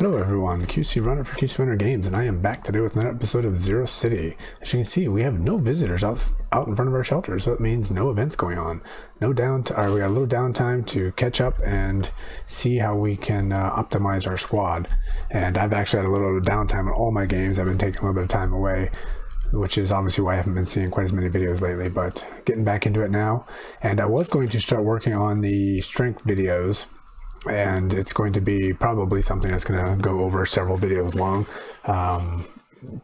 Hello everyone, QC Runner for QC Runner Games, and I am back today with another episode of Zero City. As you can see, we have no visitors out in front of our shelter, so it means no events going on. We got a little downtime to catch up and see how we can optimize our squad. And I've actually had a little downtime on all my games. I've been taking a little bit of time away, which is obviously why I haven't been seeing quite as many videos lately, but getting back into it now. And I was going to start working on the strength videos, and it's going to be probably something that's going to go over several videos long.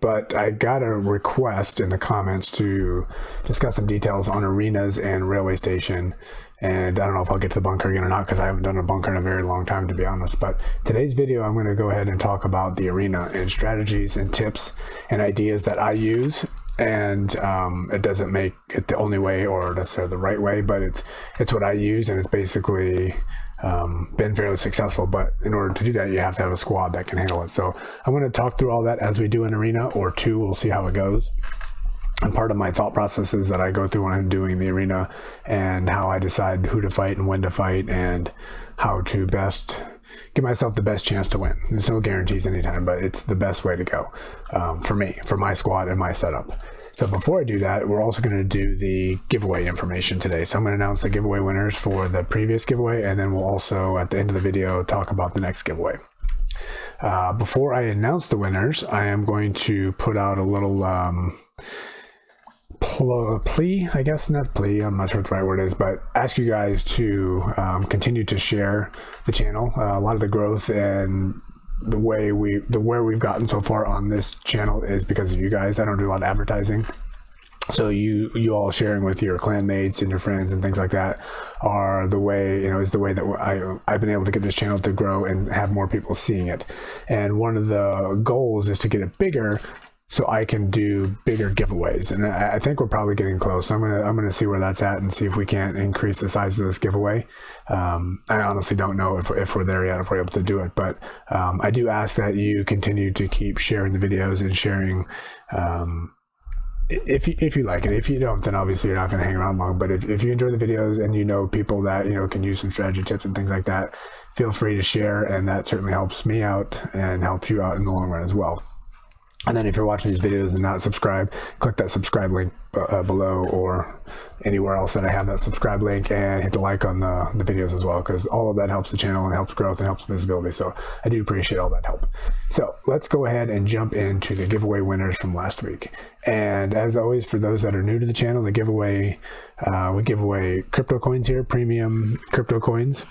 But I got a request in the comments to discuss some details on arenas and railway station, and I don't know if I'll get to the bunker again or not, because I haven't done a bunker in a very long time, to be honest. But today's video, I'm going to go ahead and talk about the arena and strategies and tips and ideas that I use. And it doesn't make it the only way or necessarily the right way, but it's what I use, and it's basically been fairly successful. But in order to do that, you have to have a squad that can handle it. So I'm going to talk through all that as we do an arena or two. We'll see how it goes. And part of my thought processes that I go through when I'm doing the arena, and how I decide who to fight and when to fight, and how to best give myself the best chance to win. There's no guarantees anytime, but it's the best way to go for me, for my squad and my setup. So before I do that, we're also going to do the giveaway information today. So I'm going to announce the giveaway winners for the previous giveaway, and then we'll also, at the end of the video, talk about the next giveaway. Before I announce the winners, I am going to put out a little plea, I guess, not plea, I'm not sure what the right word is, but ask you guys to continue to share the channel. A lot of the growth and where we've gotten so far on this channel is because of you guys. I don't do a lot of advertising, so you all sharing with your clanmates and your friends and things like that are the way, is the way that I've been able to get this channel to grow and have more people seeing it. And one of the goals is to get it bigger, so I can do bigger giveaways, and I think we're probably getting close. I'm gonna see where that's at and see if we can't increase the size of this giveaway. I honestly don't know if we're there yet, if we're able to do it, but I do ask that you continue to keep sharing the videos and sharing if you like it. If you don't, then obviously you're not going to hang around long. But if you enjoy the videos and people that can use some strategy tips and things like that, feel free to share, and that certainly helps me out and helps you out in the long run as well. And then if you're watching these videos and not subscribed, click that subscribe link below or anywhere else that I have that subscribe link, and hit the like on the videos as well, because all of that helps the channel and helps growth and helps visibility. So I do appreciate all that help. So let's go ahead and jump into the giveaway winners from last week. And as always, for those that are new to the channel, the giveaway, we give away crypto coins here, premium crypto coins.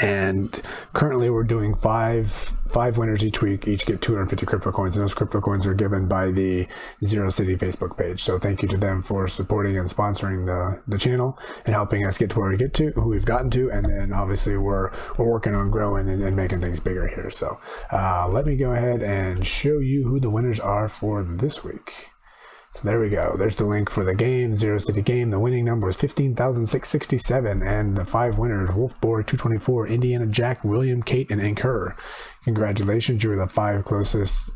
And currently we're doing five winners each week. Each get 250 crypto coins, and those crypto coins are given by the Zero City Facebook page. So thank you to them for supporting and sponsoring the channel and helping us get to where we get to, who we've gotten to. And then obviously we're working on growing and making things bigger here. So let me go ahead and show you who the winners are for this week. So there we go. There's the link for the game, Zero City game. The winning number is 15,667, and the 5 winners: Wolfborg 224, Indiana Jack, William, Kate, and Anchor. Congratulations, you were the 5 closest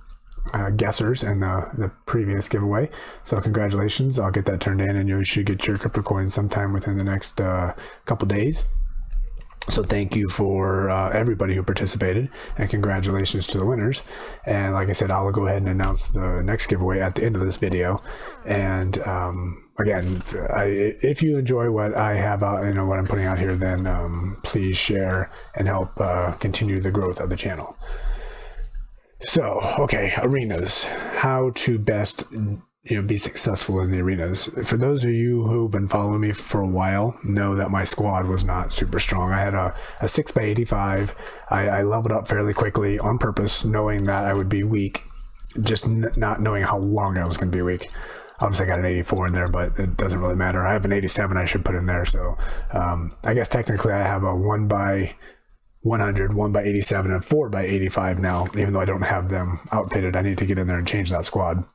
guessers in the previous giveaway. So congratulations. I'll get that turned in, and you should get your crypto coins sometime within the next couple days. So thank you for everybody who participated, and congratulations to the winners. And like I said, I'll go ahead and announce the next giveaway at the end of this video. And again, if you enjoy what I have out, what I'm putting out here, then please share and help continue the growth of the channel. So, okay, arenas. How to best be successful in the arenas. For those of you who've been following me for a while, know that my squad was not super strong. I had a 6x85. I leveled up fairly quickly on purpose, knowing that I would be weak, just not knowing how long I was going to be weak. Obviously I got an 84 in there, but it doesn't really matter. I have an 87 I should put in there. So I guess technically I have a 1x100, 1x87, and 4x85 now, even though I don't have them outfitted. I need to get in there and change that squad.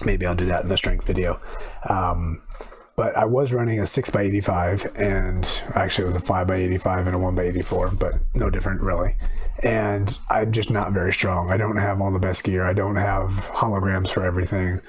Maybe I'll do that in the strength video. But I was running a 6x85, and actually it was a 5x85 and a 1x84, but no different really. And I'm just not very strong. I don't have all the best gear. I don't have holograms for everything.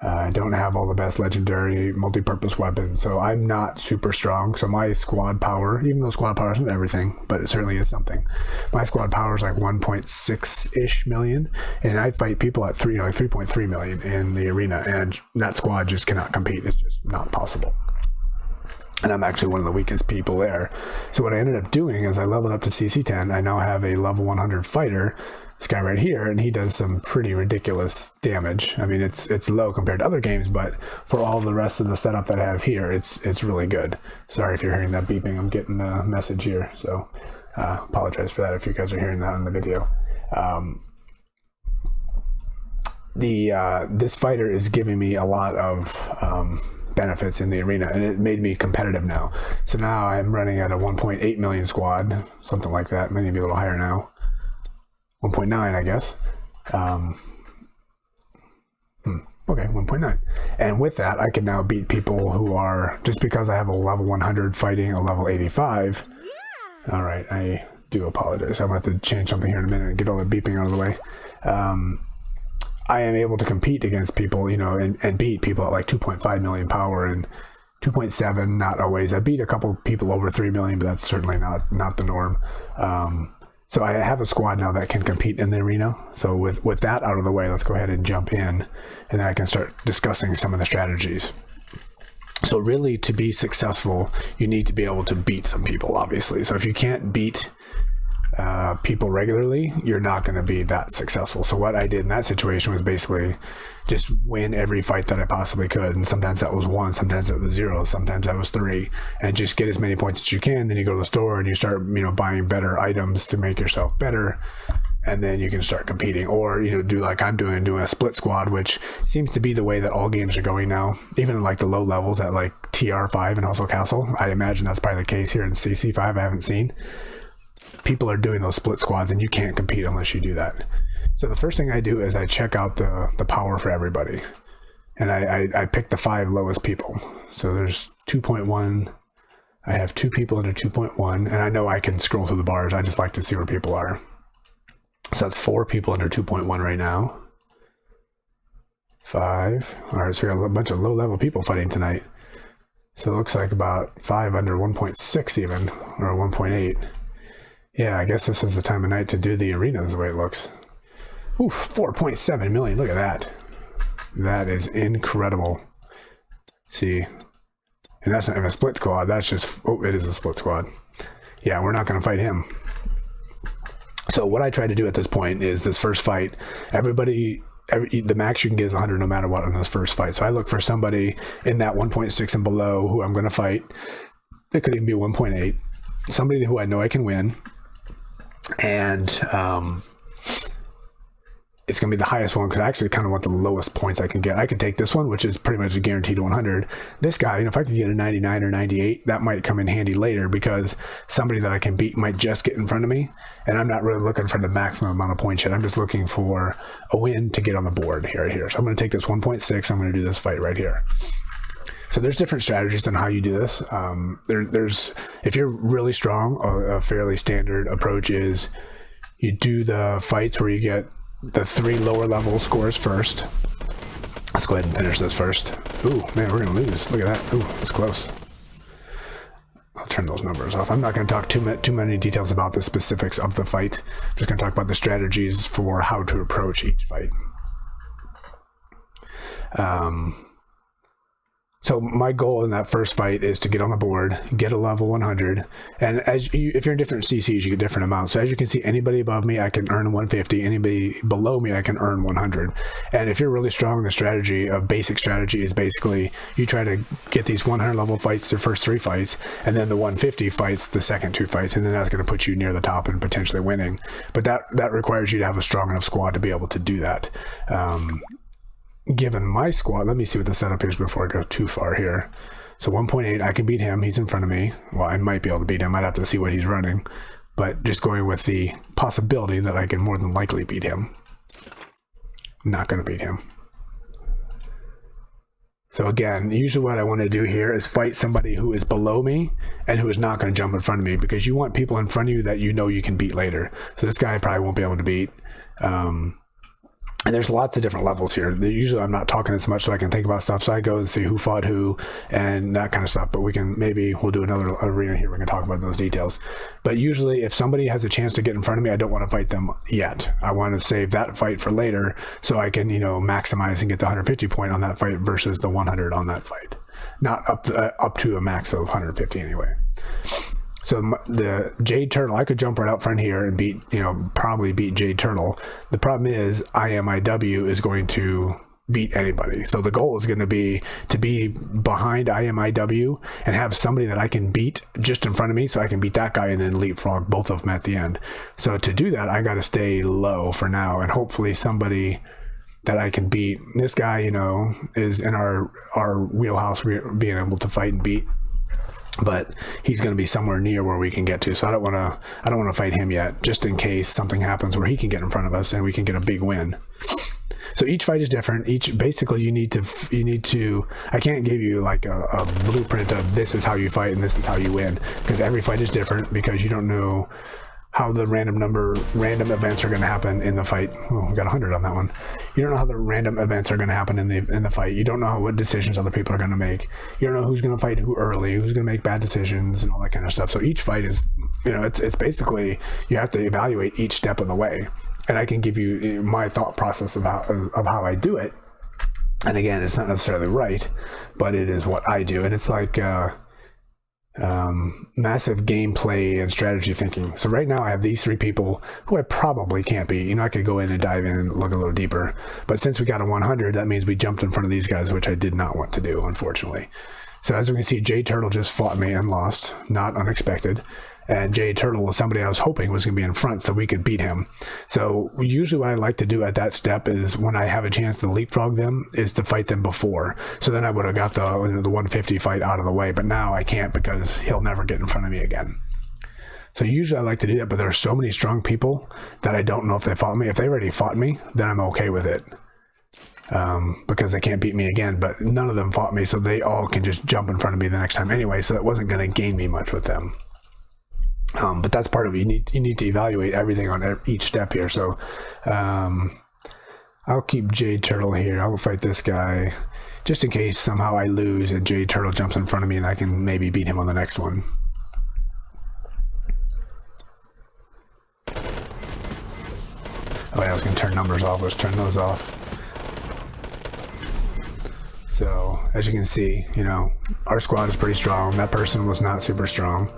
I don't have all the best legendary multi-purpose weapons, so I'm not super strong. So my squad power, even though squad power isn't everything, but it certainly is something. My squad power is like 1.6-ish million, and I fight people at 3.3 million in the arena, and that squad just cannot compete. It's just not possible. And I'm actually one of the weakest people there. So what I ended up doing is I leveled up to CC10. I now have a level 100 fighter, this guy right here, and he does some pretty ridiculous damage. I mean, it's low compared to other games, but for all the rest of the setup that I have here, it's really good. Sorry if you're hearing that beeping. I'm getting a message here, so apologize for that if you guys are hearing that in the video. This fighter is giving me a lot of benefits in the arena, and it made me competitive now. So now I'm running at a 1.8 million squad, something like that, maybe a little higher now. 1.9, I guess. Okay, 1.9. And with that, I can now beat people who are, just because I have a level 100 fighting a level 85. All right, I do apologize. I'm going to have to change something here in a minute and get all the beeping out of the way. I am able to compete against people, you know, and beat people at like 2.5 million power and 2.7, not always. I beat a couple people over 3 million, but that's certainly not the norm. So I have a squad now that can compete in the arena. So with that out of the way, let's go ahead and jump in, and then I can start discussing some of the strategies. So really, to be successful, you need to be able to beat some people, obviously. So if you can't beat people regularly, you're not going to be that successful. So what I did in that situation was basically just win every fight that I possibly could, and sometimes that was 1, sometimes that was 0, sometimes that was 3, and just get as many points as you can. Then you go to the store and you start, you know, buying better items to make yourself better, and then you can start competing. Or, you know, do like I'm doing a split squad, which seems to be the way that all games are going now, even like the low levels at like TR5 and also Castle. I imagine that's probably the case here in CC5. I haven't seen. People are doing those split squads, and you can't compete unless you do that. So the first thing I do is I check out the power for everybody, and I pick the 5 lowest people. So there's 2.1. I have 2 people under 2.1, and I know I can scroll through the bars. I just like to see where people are. So that's 4 people under 2.1 right now. 5. All right, so we got a bunch of low-level people fighting tonight. So it looks like about 5 under 1.6 even, or 1.8. Yeah, I guess this is the time of night to do the arenas the way it looks. Oof, 4.7 million. Look at that. That is incredible. See, and that's not even a split squad. That's just, oh, it is a split squad. Yeah, we're not going to fight him. So what I try to do at this point is this first fight, the max you can get is 100 no matter what on this first fight. So I look for somebody in that 1.6 and below who I'm going to fight. It could even be 1.8. Somebody who I know I can win. And it's going to be the highest one because I actually kind of want the lowest points I can get. I can take this one, which is pretty much a guaranteed 100. This guy, you know, if I could get a 99 or 98, that might come in handy later because somebody that I can beat might just get in front of me. And I'm not really looking for the maximum amount of points yet. I'm just looking for a win to get on the board here. So I'm going to take this 1.6. I'm going to do this fight right here. So there's different strategies on how you do this. There's if you're really strong, a fairly standard approach is you do the fights where you get the 3 lower level scores first. Let's go ahead and finish this first. Ooh, man, we're gonna lose. Look at that. Ooh, it's close. I'll turn those numbers off. I'm not going to talk too many details about the specifics of the fight. I'm just going to talk about the strategies for how to approach each fight. So my goal in that first fight is to get on the board, get a level 100, and if you're in different CCs, you get different amounts. So as you can see, anybody above me, I can earn 150. Anybody below me, I can earn 100. And if you're really strong, the basic strategy is basically you try to get these 100 level fights, the first 3 fights, and then the 150 fights, the second 2 fights, and then that's going to put you near the top and potentially winning. But that requires you to have a strong enough squad to be able to do that. Given my squad, let me see what the setup is before I go too far here. So 1.8, I can beat him. He's in front of me. Well, I might be able to beat him. I'd have to see what he's running. But just going with the possibility that I can more than likely beat him. Not going to beat him. So again, usually what I want to do here is fight somebody who is below me and who is not going to jump in front of me, because you want people in front of you that you know you can beat later. So this guy I probably won't be able to beat. And there's lots of different levels here. Usually I'm not talking as much so I can think about stuff. So I go and see who fought who and that kind of stuff. But we'll do another arena here. We can talk about those details. But usually if somebody has a chance to get in front of me, I don't want to fight them yet. I want to save that fight for later so I can, maximize and get the 150 point on that fight versus the 100 on that fight. Not up to a max of 150 anyway. So the Jade Turtle, I could jump right out front here and probably beat Jade Turtle. The problem is IMIW is going to beat anybody. So the goal is going to be behind IMIW and have somebody that I can beat just in front of me so I can beat that guy and then leapfrog both of them at the end. So to do that, I got to stay low for now and hopefully somebody that I can beat. This guy, is in our wheelhouse, being able to fight and beat. But he's going to be somewhere near where we can get to, so I don't want to fight him yet, just in case something happens where he can get in front of us and we can get a big win. So each fight is different. Basically you need to. I can't give you like a blueprint of this is how you fight and this is how you win, because every fight is different because you don't know how the random events are going to happen in the fight. Oh, we got 100 on that one. You don't know how the random events are going to happen in the fight. You don't know what decisions other people are going to make. You don't know who's going to fight who early, who's going to make bad decisions and all that kind of stuff. So each fight is, it's basically, you have to evaluate each step of the way. And I can give you my thought process of how I do it. And again, it's not necessarily right, but it is what I do. And it's like, massive gameplay and strategy thinking. So right now I have these three people who I probably can't beat. I could go in and dive in and look a little deeper, but since we got a 100, that means we jumped in front of these guys, which I did not want to do, unfortunately. So as we can see, Jade Turtle just fought me and lost, not unexpected. And Jade Turtle was somebody I was hoping was going to be in front so we could beat him. So usually what I like to do at that step is when I have a chance to leapfrog them is to fight them before. So then I would have got the 150 fight out of the way, but now I can't because he'll never get in front of me again. So usually I like to do that, but there are so many strong people that I don't know if they fought me. If they already fought me, then I'm okay with it. Because they can't beat me again, but none of them fought me, so they all can just jump in front of me the next time anyway, so that wasn't going to gain me much with them. But that's part of it. You need to evaluate everything on each step here. So I'll keep Jade Turtle here. I'll fight this guy just in case somehow I lose and Jade Turtle jumps in front of me and I can maybe beat him on the next one. Oh yeah, I was going to turn numbers off. Let's turn those off. So as you can see, our squad is pretty strong. That person was not super strong.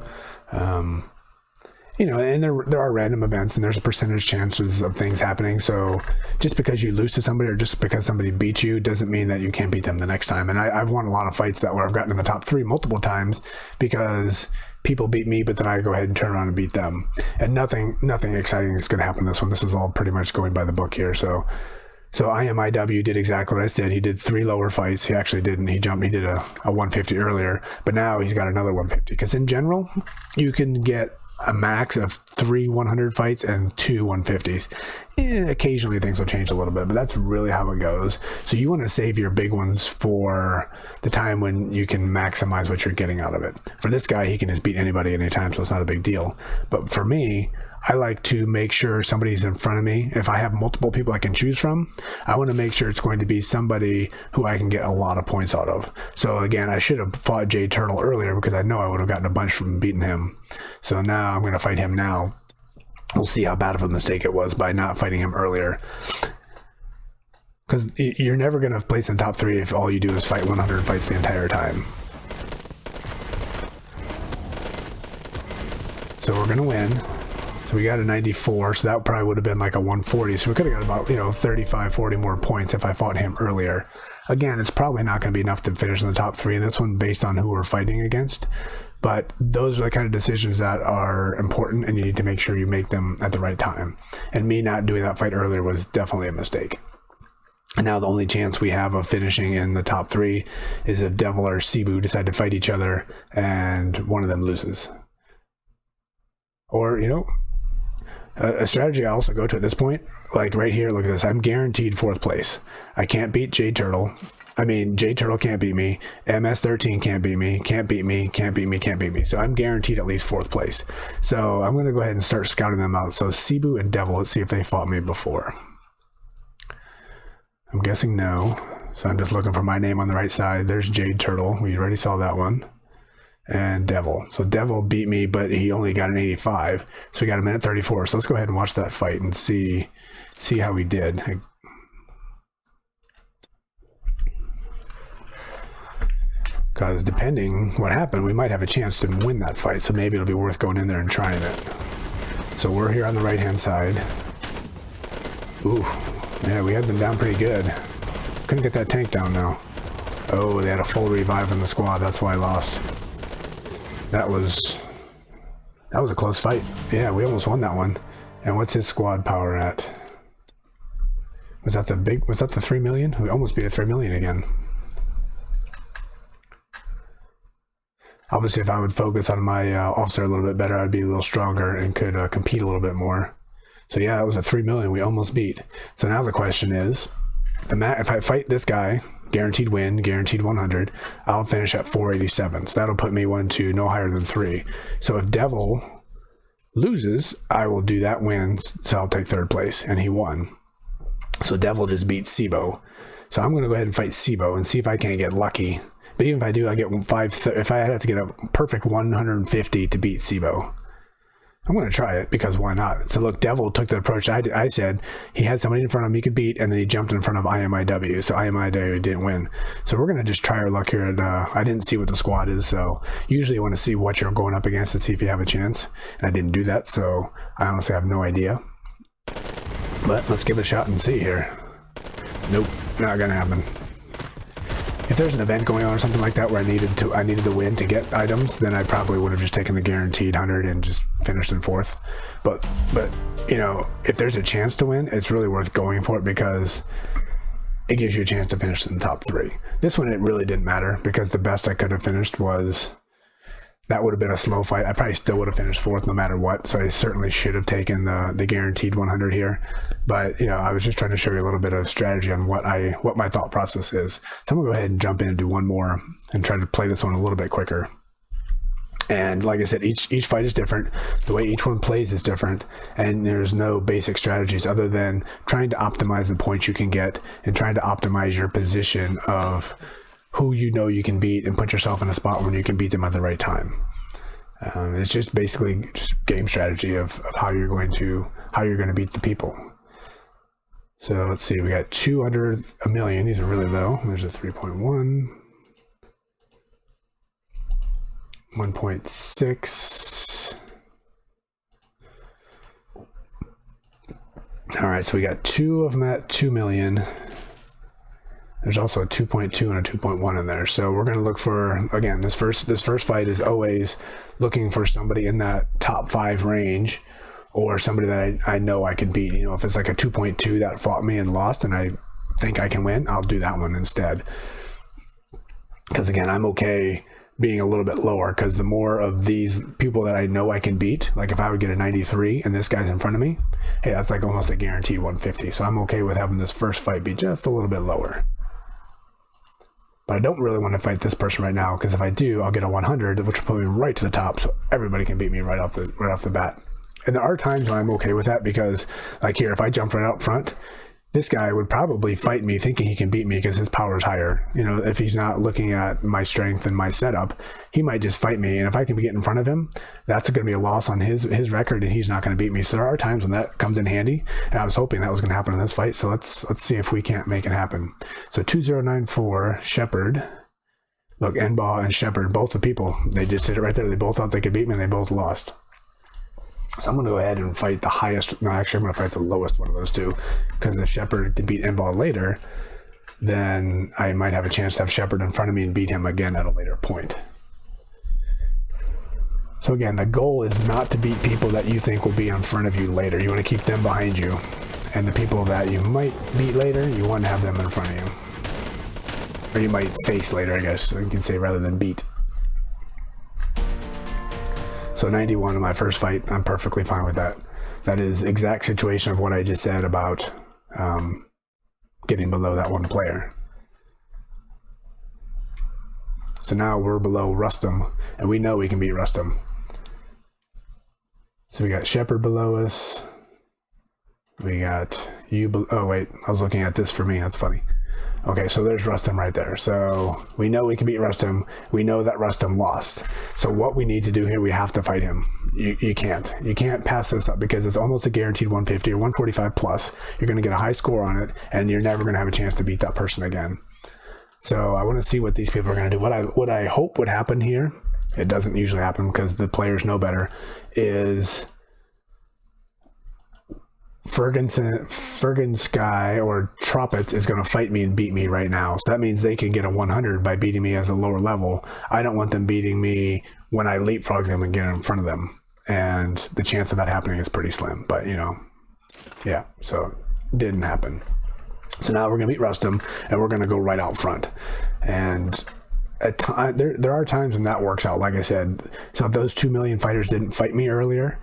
And there are random events and there's a percentage chances of things happening. So just because you lose to somebody or just because somebody beats you doesn't mean that you can't beat them the next time. And I've won a lot of fights where I've gotten in the top 3 multiple times because people beat me, but then I go ahead and turn around and beat them. And nothing exciting is going to happen in this one. This is all pretty much going by the book here. So IMIW did exactly what I said. He did 3 lower fights. He actually didn't. He did a 150 earlier, but now he's got another 150. Because in general, you can get a max of 3 100 fights and 2 150s. Occasionally things will change a little bit, but that's really how it goes. So you want to save your big ones for the time when you can maximize what you're getting out of it. For this guy, he can just beat anybody anytime, so it's not a big deal. But for me, I like to make sure somebody's in front of me. If I have multiple people I can choose from, I want to make sure it's going to be somebody who I can get a lot of points out of. So again, I should have fought Jade Turtle earlier because I know I would have gotten a bunch from beating him. So now I'm going to fight him now. We'll see how bad of a mistake it was by not fighting him earlier. Because you're never going to place in top 3 if all you do is fight 100 fights the entire time. So we're going to win. So we got a 94, so that probably would have been like a 140. So we could have got about, 35, 40 more points if I fought him earlier. Again, it's probably not going to be enough to finish in the top 3 in this one based on who we're fighting against. But those are the kind of decisions that are important, and you need to make sure you make them at the right time. And me not doing that fight earlier was definitely a mistake. And now the only chance we have of finishing in the top 3 is if Devil or Cebu decide to fight each other and one of them loses. Or, a strategy I also go to at this point, like right here, look at this. I'm guaranteed 4th place. I can't beat Jade Turtle. Jade Turtle can't beat me. MS-13 can't beat me. Can't beat me. Can't beat me. Can't beat me. So I'm guaranteed at least 4th place. So I'm going to go ahead and start scouting them out. So Cebu and Devil, let's see if they fought me before. I'm guessing no. So I'm just looking for my name on the right side. There's Jade Turtle. We already saw that one. And Devil. So Devil beat me, but he only got an 85. So we got a minute 34. So let's go ahead and watch that fight and see how we did. Because depending what happened, we might have a chance to win that fight. So maybe it'll be worth going in there and trying it. So we're here on the right-hand side. Ooh, yeah, we had them down pretty good. Couldn't get that tank down though. Oh, they had a full revive in the squad. That's why I lost. That was a close fight. Yeah, we almost won that one. And what's his squad power at? Was that the 3 million? We almost beat a 3 million again. Obviously, if I would focus on my officer a little bit better, I'd be a little stronger and could compete a little bit more. So yeah, that was a 3 million we almost beat. So now the question is, if I fight this guy, guaranteed win, guaranteed 100, I'll finish at 487. So that'll put me 1-2, no higher than 3. So if Devil loses, I will do that win, so I'll take 3rd place, and he won. So Devil just beat Sibo. So I'm going to go ahead and fight Sibo and see if I can't get lucky. But even if I do, I get 5. If I had to get a perfect 150 to beat Sibo, I'm going to try it because why not? So look, Devil took the approach I said. He had somebody in front of him he could beat, and then he jumped in front of IMIW. So IMIW didn't win. So we're going to just try our luck here. And I didn't see what the squad is. So usually you want to see what you're going up against and see if you have a chance. And I didn't do that. So I honestly have no idea. But let's give it a shot and see here. Nope, not going to happen. If there's an event going on or something like that where I needed to win to get items, then I probably would have just taken the guaranteed 100 and just finished in 4th. But you know, if there's a chance to win, it's really worth going for it because it gives you a chance to finish in the top 3. This one, it really didn't matter because the best I could have finished was, that would have been a slow fight. I probably still would have finished 4th no matter what. So I certainly should have taken the guaranteed 100 here. But you know, I was just trying to show you a little bit of strategy on what my thought process is. So I'm gonna go ahead and jump in and do one more and try to play this one a little bit quicker. And like I said, each fight is different. The way each one plays is different, and there's no basic strategies other than trying to optimize the points you can get and trying to optimize your position of who you know you can beat and put yourself in a spot when you can beat them at the right time. It's just basically just game strategy of how you're going to beat the people. So let's see, we got 2 under a million. These are really low. There's a 3.1, 1.6. All right, so we got 2 of them at 2 million. There's also a 2.2 and a 2.1 in there. So we're going to look for, again, this first fight is always looking for somebody in that top 5 range or somebody that I know I can beat. You know, if it's like a 2.2 that fought me and lost and I think I can win, I'll do that one instead. Because again, I'm okay being a little bit lower because the more of these people that I know I can beat, like if I would get a 93 and this guy's in front of me, hey, that's like almost a guaranteed 150. So I'm okay with having this first fight be just a little bit lower. But I don't really want to fight this person right now because if I do, I'll get a 100, which will put me right to the top, so everybody can beat me right off the bat. And there are times when I'm okay with that because, like here, if I jump right out front, this guy would probably fight me thinking he can beat me because his power is higher. You know, if he's not looking at my strength and my setup, he might just fight me. And if I can get in front of him, that's going to be a loss on his record, and he's not going to beat me. So there are times when that comes in handy, and I was hoping that was going to happen in this fight. So let's see if we can't make it happen. So 2094 Shepard. Look, Enbaugh and Shepard, both the people, they just did it right there. They both thought they could beat me, and they both lost. So I'm going to go ahead and fight the highest. No, actually, I'm going to fight the lowest one of those two. Because if Shepard can beat Enbaugh later, then I might have a chance to have Shepard in front of me and beat him again at a later point. So again, the goal is not to beat people that you think will be in front of you later. You want to keep them behind you. And the people that you might beat later, you want to have them in front of you. Or you might face later, I guess you can say, rather than beat. So 91 in my first fight, I'm perfectly fine with that. That is exact situation of what I just said about getting below that one player. So now we're below Rustum, and we know we can beat Rustum. So we got Shepard below us. We got you. Oh wait, I was looking at this for me. That's funny. Okay, so there's Rustum right there. So we know we can beat Rustum. We know that Rustum lost. So what we need to do here, we have to fight him. You can't pass this up because it's almost a guaranteed 150 or 145 plus. You're going to get a high score on it, and you're never going to have a chance to beat that person again. So I want to see what these people are going to do. What I hope would happen here, it doesn't usually happen because the players know better, is Fergan Sky or Troppets is going to fight me and beat me right now. So that means they can get a 100 by beating me as a lower level. I don't want them beating me when I leapfrog them and get in front of them. And the chance of that happening is pretty slim. But, yeah, so it didn't happen. So now we're going to beat Rustum, and we're going to go right out front. And there are times when that works out, like I said. So if those 2 million fighters didn't fight me earlier,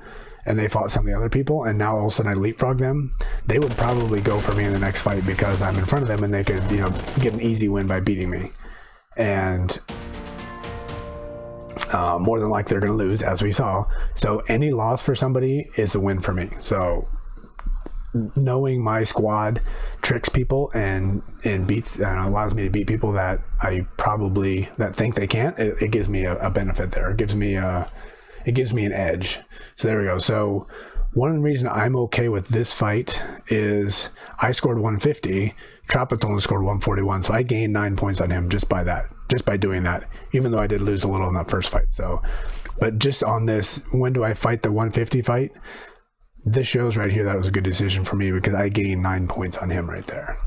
and they fought some of the other people, and now all of a sudden I leapfrog them, they would probably go for me in the next fight because I'm in front of them and they could, get an easy win by beating me. And more than likely they're going to lose, as we saw. So any loss for somebody is a win for me. So knowing my squad tricks people and beats and allows me to beat people that that think they can't, it gives me a benefit there. It gives me an edge. So there we go. So one of the reasons I'm okay with this fight is I scored 150. Troppets only scored 141. So I gained 9 points on him just by doing that, even though I did lose a little in that first fight. So, but just on this, when do I fight the 150 fight? This shows right here that it was a good decision for me because I gained 9 points on him right there.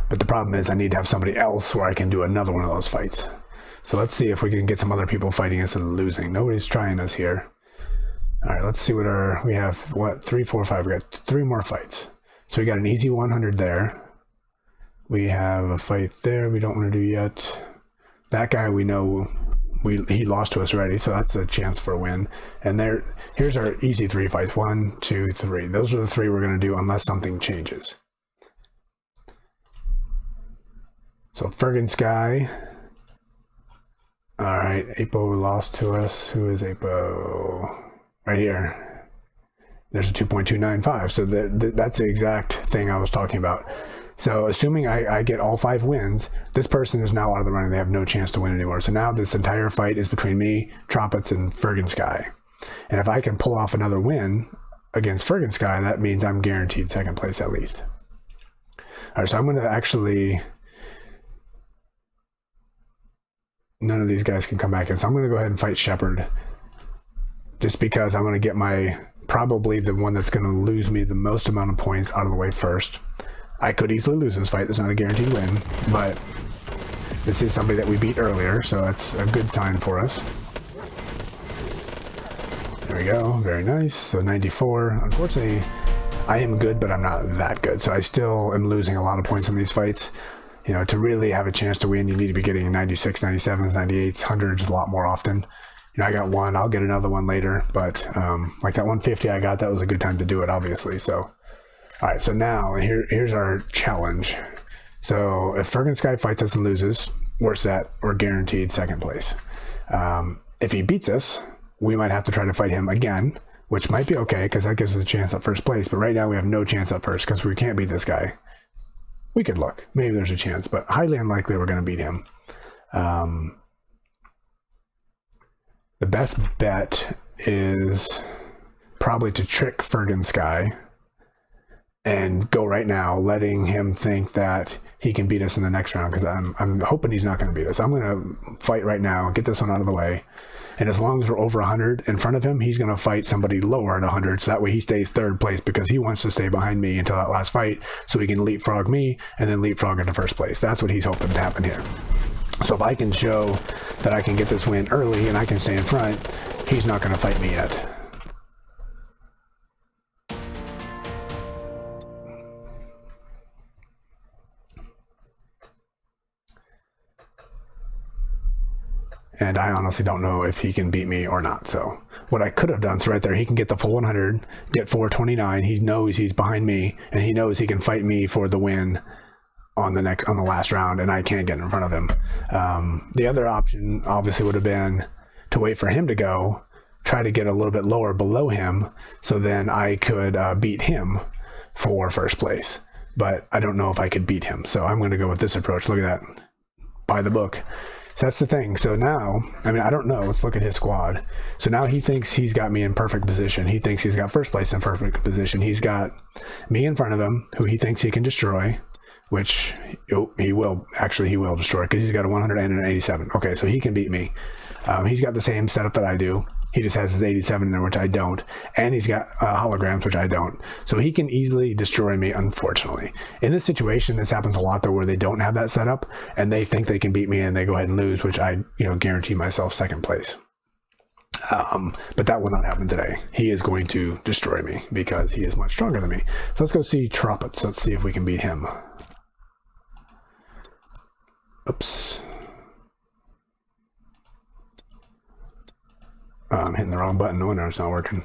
But the problem is I need to have somebody else where I can do another one of those fights. So let's see if we can get some other people fighting us and losing. Nobody's trying us here. All right, let's see we have 3, 4, 5. We got 3 more fights. So we got an easy 100 there. We have a fight there we don't want to do yet. That guy we know he lost to us already, so that's a chance for a win. And here's our easy 3 fights. 1, 2, 3. Those are the 3 we're going to do unless something changes. So Fergan Sky. All right, Apo lost to us. Who is Apo? Right here. There's a 2.295. So that's the exact thing I was talking about. So assuming I get all 5 wins, this person is now out of the running. They have no chance to win anymore. So now this entire fight is between me, Troppets, and Fergan Sky. And if I can pull off another win against Fergan Sky, that means I'm guaranteed second place at least. All right, so I'm going to actually... None of these guys can come back in. So I'm going to go ahead and fight Shepherd. Just because I'm going to get probably the one that's going to lose me the most amount of points out of the way first. I could easily lose this fight. That's not a guaranteed win. But this is somebody that we beat earlier. So that's a good sign for us. There we go. Very nice. So 94. Unfortunately, I am good, but I'm not that good. So I still am losing a lot of points in these fights. To really have a chance to win, you need to be getting 96, 97s, 98s, 100s a lot more often. I got one. I'll get another one later. But like that 150 I got, that was a good time to do it, obviously. So, all right. So now here's our challenge. So if Fergan Sky fights us and loses, we're set. We're guaranteed second place. If he beats us, we might have to try to fight him again, which might be okay because that gives us a chance at first place. But right now we have no chance at first because we can't beat this guy. We could look. Maybe there's a chance, but highly unlikely we're going to beat him. The best bet is probably to trick Fergan Sky and go right now, letting him think that he can beat us in the next round because I'm hoping he's not going to beat us. I'm going to fight right now, get this one out of the way. And as long as we're over 100 in front of him, he's going to fight somebody lower at 100. So that way he stays third place because he wants to stay behind me until that last fight so he can leapfrog me and then leapfrog into first place. That's what he's hoping to happen here. So if I can show that I can get this win early and I can stay in front, he's not going to fight me yet. And I honestly don't know if he can beat me or not. So what I could have done, so right there, he can get the full 100, get 429. He knows he's behind me, and he knows he can fight me for the win on the last round, and I can't get in front of him. The other option obviously would have been to wait for him to go, try to get a little bit lower below him, so then I could beat him for first place. But I don't know if I could beat him, so I'm going to go with this approach. Look at that, by the book. So that's the thing. So now, I mean, I don't know. Let's look at his squad. So now he thinks he's got me in perfect position. He thinks he's got first place in perfect position. He's got me in front of him, who he thinks he can destroy, which he will. Actually, he will destroy, because he's got a 100 and an 87. Okay, so he can beat me. He's got the same setup that I do. He just has his 87 in there, which I don't. And he's got holograms, which I don't. So he can easily destroy me, unfortunately. In this situation, this happens a lot, though, where they don't have that setup, and they think they can beat me, and they go ahead and lose, which I, guarantee myself second place. But that will not happen today. He is going to destroy me, because he is much stronger than me. So let's go see Trumpets. Let's see if we can beat him. Oops. I'm hitting the wrong button. No wonder it's not working.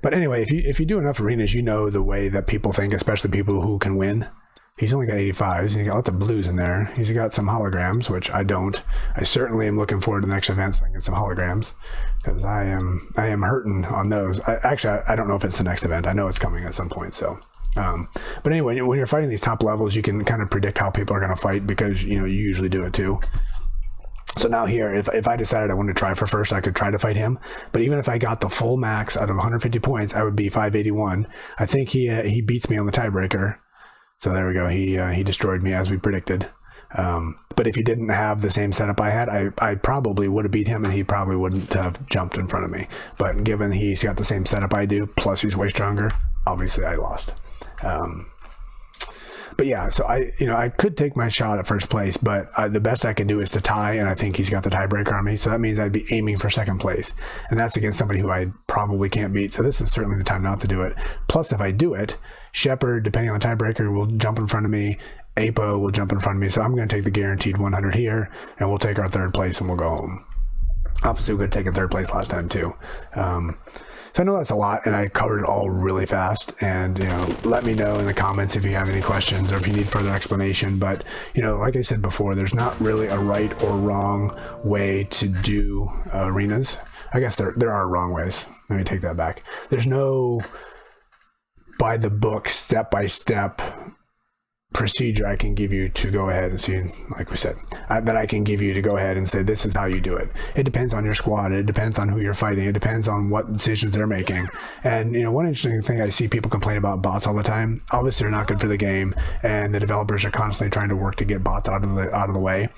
But anyway, if you do enough arenas, you know the way that people think, especially people who can win. He's only got 85s. He's got lots of blues in there. He's got some holograms, which I don't. I certainly am looking forward to the next event so I can get some holograms, because I am hurting on those. I don't know if it's the next event. I know it's coming at some point. So, but anyway, when you're fighting these top levels, you can kind of predict how people are going to fight, because you usually do it too. So now here, if I decided I wanted to try for first, I could try to fight him. But even if I got the full max out of 150 points, I would be 581. I think he beats me on the tiebreaker. So there we go. He destroyed me as we predicted. But if he didn't have the same setup I had, I probably would have beat him, and he probably wouldn't have jumped in front of me. But given he's got the same setup I do, plus he's way stronger, obviously I lost. But yeah, so I could take my shot at first place, but the best I can do is to tie, and I think he's got the tiebreaker on me. So that means I'd be aiming for second place, and that's against somebody who I probably can't beat. So this is certainly the time not to do it. Plus, if I do it, Shepard, depending on the tiebreaker, will jump in front of me. Apo will jump in front of me. So I'm going to take the guaranteed 100 here, and we'll take our third place, and we'll go home. Obviously, we could have taken third place last time too. So I know that's a lot, and I covered it all really fast. And let me know in the comments if you have any questions or if you need further explanation. But like I said before, there's not really a right or wrong way to do arenas. I guess there are wrong ways. Let me take that back. There's no by the book, step by step procedure I can give you to go ahead and see, like we said, that I can give you to go ahead and say this is how you do it. It depends on your squad. It depends on who you're fighting. It depends on what decisions they're making. And one interesting thing, I see people complain about bots all the time. Obviously they're not good for the game, and the developers are constantly trying to work to get bots out of the way.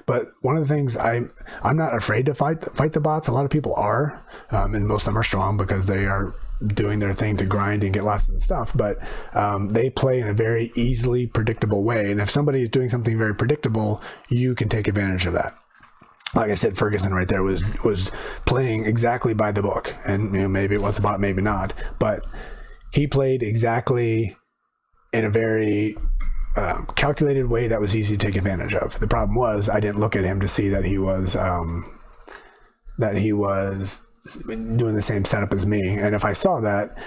But one of the things I'm not afraid to fight the bots. A lot of people are, and most of them are strong because they are doing their thing to grind and get lots of stuff, but they play in a very easily predictable way, and if somebody is doing something very predictable, you can take advantage of that. Like I said, Ferguson right there was playing exactly by the book, and maybe it was a bot, maybe not, but he played exactly in a very calculated way that was easy to take advantage of. The problem was I didn't look at him to see that he was doing the same setup as me, and if I saw that,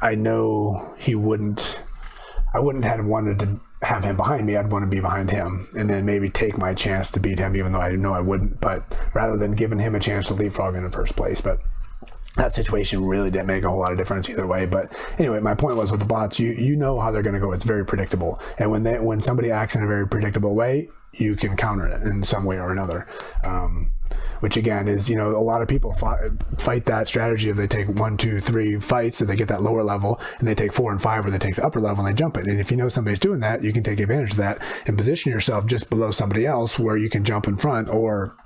I know he wouldn't. I wouldn't have wanted to have him behind me. I'd want to be behind him, and then maybe take my chance to beat him, even though I know I wouldn't. But rather than giving him a chance to leapfrog in the first place, but that situation really didn't make a whole lot of difference either way. But anyway, my point was with the bots, you know how they're going to go. It's very predictable, and when somebody acts in a very predictable way, you can counter it in some way or another. Which again is, a lot of people fight that strategy of they take 1, 2, 3 fights and they get that lower level, and they take 4 and 5 where they take the upper level and they jump it. And if you know somebody's doing that, you can take advantage of that and position yourself just below somebody else where you can jump in front, or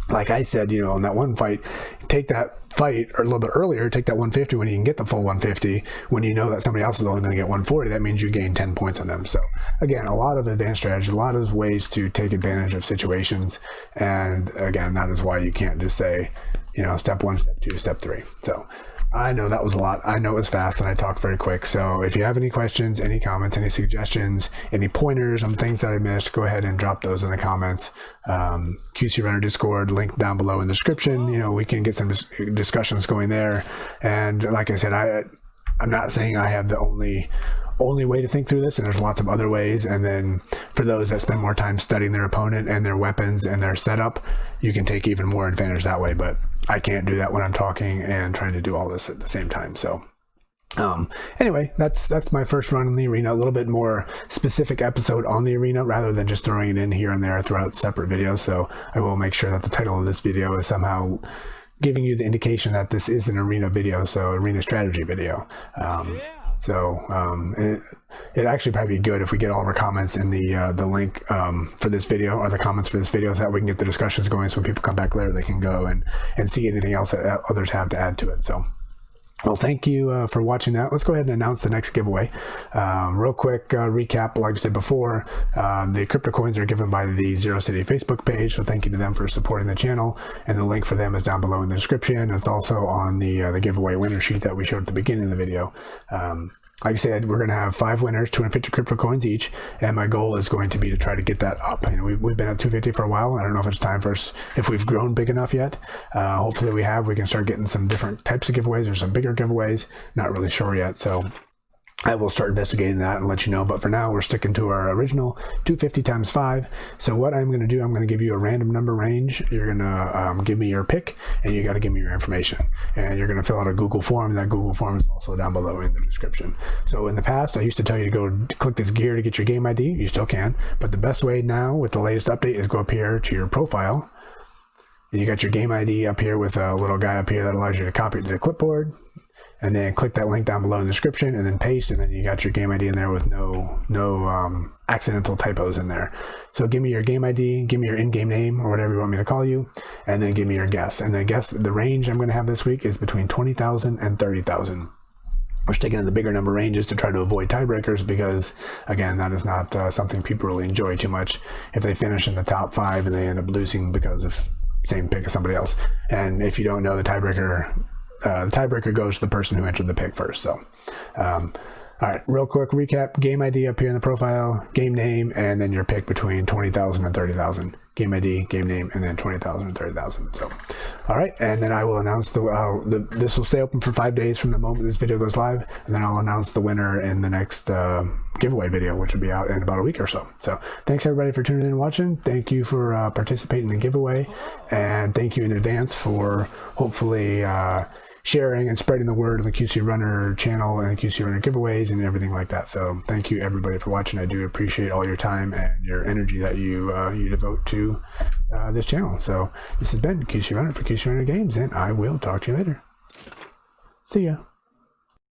like I said, on that one fight, take that fight or a little bit earlier, take that 150 when you can get the full 150. When you know that somebody else is only going to get 140, that means you gain 10 points on them. So again, a lot of advanced strategy, a lot of ways to take advantage of situations. And again, that is why you can't just say, step 1, step 2, step 3. So I know that was a lot. I know it was fast and I talked very quick. So if you have any questions, any comments, any suggestions, any pointers on things that I missed, go ahead and drop those in the comments. QC Runner Discord, link down below in the description. We can get some discussions going there. And like I said, I'm not saying I have the only only way to think through this, and there's lots of other ways. And then for those that spend more time studying their opponent and their weapons and their setup, you can take even more advantage that way. But I can't do that when I'm talking and trying to do all this at the same time. So anyway, that's my first run in the arena. A little bit more specific episode on the arena rather than just throwing it in here and there throughout separate videos. So I will make sure that the title of this video is somehow giving you the indication that this is an arena video, so arena strategy video. And it'd actually probably be good if we get all of our comments in the link for this video, or the comments for this video, so that we can get the discussions going, so when people come back later they can go and see anything else that others have to add to it. So, well, thank you for watching that. Let's go ahead and announce the next giveaway. Real quick recap, like I said before, the cryptocoins are given by the Zero City Facebook page, so thank you to them for supporting the channel, and the link for them is down below in the description. It's also on the giveaway winner sheet that we showed at the beginning of the video. Like I said, we're going to have 5 winners, 250 crypto coins each, and my goal is going to be to try to get that up. You know, we've been at 250 for a while. I don't know if it's time for us, if we've grown big enough yet. Hopefully we have. We can start getting some different types of giveaways or some bigger giveaways. Not really sure yet, so I will start investigating that and let you know. But for now, we're sticking to our original 250 times 5. So what I'm going to do, I'm going to give you a random number range. You're going to give me your pick, and you got to give me your information. And you're going to fill out a Google form. That Google form is also down below in the description. So in the past, I used to tell you to go click this gear to get your game ID. You still can. But the best way now with the latest update is go up here to your profile. And you got your game ID up here with a little guy up here that allows you to copy it to the clipboard. And then click that link down below in the description, and then paste, and then you got your game ID in there with no accidental typos in there. So give me your game ID, give me your in-game name, or whatever you want me to call you, and then give me your guess. And then guess the range I'm going to have this week is between 20,000 and 30,000. We're sticking in the bigger number ranges to try to avoid tiebreakers, because again, that is not something people really enjoy too much. If they finish in the top 5 and they end up losing because of same pick as somebody else. And if you don't know, the tiebreaker goes to the person who entered the pick first. So all right, real quick recap: game ID up here in the profile, game name, and then your pick between 20,000 and 30,000. Game ID, game name, and then 20,000 and 30,000. So all right, and then I will announce this will stay open for 5 days from the moment this video goes live, and then I'll announce the winner in the next giveaway video, which will be out in about a week or so. So thanks everybody for tuning in and watching. Thank you for participating in the giveaway, and thank you in advance for hopefully sharing and spreading the word on the QC Runner channel and the QC Runner giveaways and everything like that. So thank you everybody for watching. I do appreciate all your time and your energy that you devote to this channel. So this has been QC Runner for QC Runner Games, and I will talk to you later. See ya.